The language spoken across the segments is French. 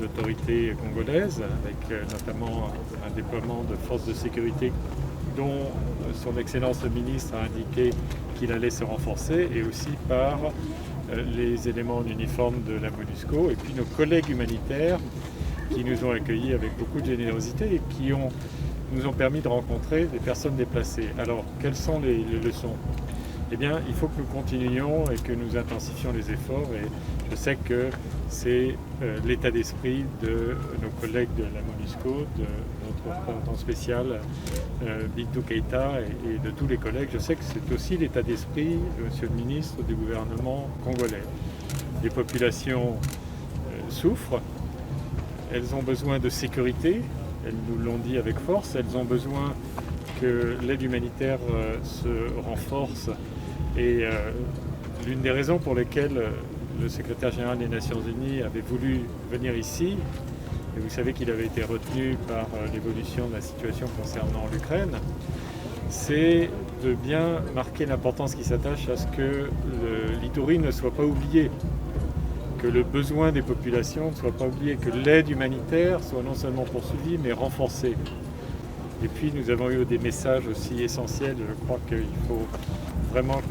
les autorités congolaises, avec notamment un déploiement de forces de sécurité dont son Excellence le ministre a indiqué qu'il allait se renforcer, et aussi par les éléments en uniforme de la MONUSCO, et puis nos collègues humanitaires qui nous ont accueillis avec beaucoup de générosité et qui nous ont permis de rencontrer des personnes déplacées. Alors, quelles sont les leçons ? Eh bien, il faut que nous continuions et que nous intensifions les efforts, et je sais que c'est l'état d'esprit de nos collègues de la MONUSCO, de notre représentant spécial Bintou Keïta et de tous les collègues. Je sais que c'est aussi l'état d'esprit, monsieur le ministre, du gouvernement congolais. Les populations souffrent, elles ont besoin de sécurité, elles nous l'ont dit avec force, elles ont besoin que l'aide humanitaire se renforce. Et l'une des raisons pour lesquelles le secrétaire général des Nations Unies avait voulu venir ici, et vous savez qu'il avait été retenu par l'évolution de la situation concernant l'Ukraine, c'est de bien marquer l'importance qui s'attache à ce que l'Ituri ne soit pas oublié, que le besoin des populations ne soit pas oublié, que l'aide humanitaire soit non seulement poursuivie mais renforcée. Et puis nous avons eu des messages aussi essentiels. Je crois qu'il faut vraiment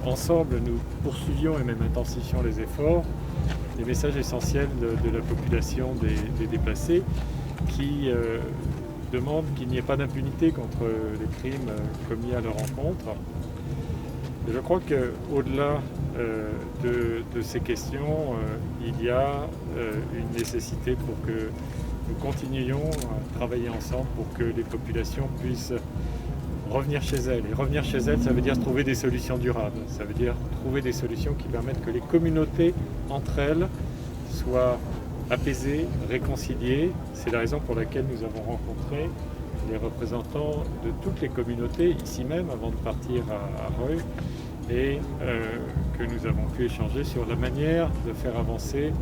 qu'ensemble nous poursuivions et même intensifions les efforts. Des messages essentiels de la population des déplacés qui demandent qu'il n'y ait pas d'impunité contre les crimes commis à leur encontre. Et je crois qu'au-delà de ces questions, il y a une nécessité pour que nous continuions à travailler ensemble pour que les populations puissent revenir chez elles. Et revenir chez elles, ça veut dire trouver des solutions durables. Ça veut dire trouver des solutions qui permettent que les communautés entre elles soient apaisées, réconciliées. C'est la raison pour laquelle nous avons rencontré les représentants de toutes les communautés ici même avant de partir à Reuil, et que nous avons pu échanger sur la manière de faire avancer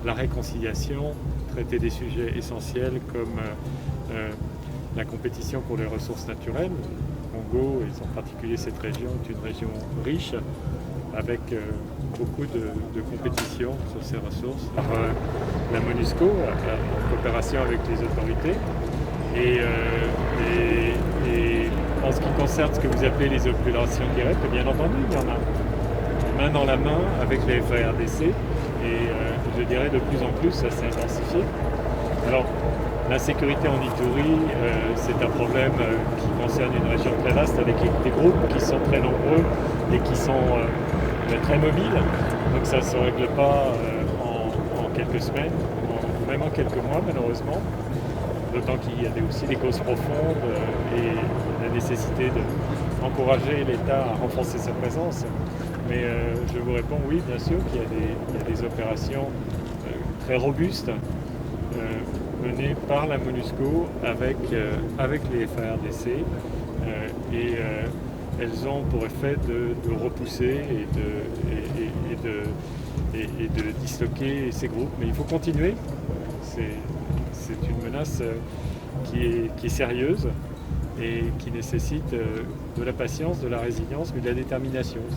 la réconciliation, traiter des sujets essentiels comme la compétition pour les ressources naturelles. Le Congo, et en particulier cette région, est une région riche, avec beaucoup de compétition sur ces ressources par la MONUSCO, en coopération avec les autorités. Et en ce qui concerne ce que vous appelez les opérations directes, bien entendu, il y en a main dans la main avec les FARDC, et je dirais de plus en plus ça s'est intensifié. Alors, la sécurité en Ituri, c'est un problème qui concerne une région très vaste avec des groupes qui sont très nombreux et qui sont très mobiles. Donc ça ne se règle pas en quelques semaines, ou même en quelques mois malheureusement. D'autant qu'il y a aussi des causes profondes et la nécessité d'encourager l'État à renforcer sa présence. Mais je vous réponds oui, bien sûr, qu'il y a des opérations très robustes menées par la MONUSCO avec les FARDC, et elles ont pour effet de repousser et de disloquer ces groupes. Mais il faut continuer. C'est une menace qui est sérieuse et qui nécessite de la patience, de la résilience, mais de la détermination.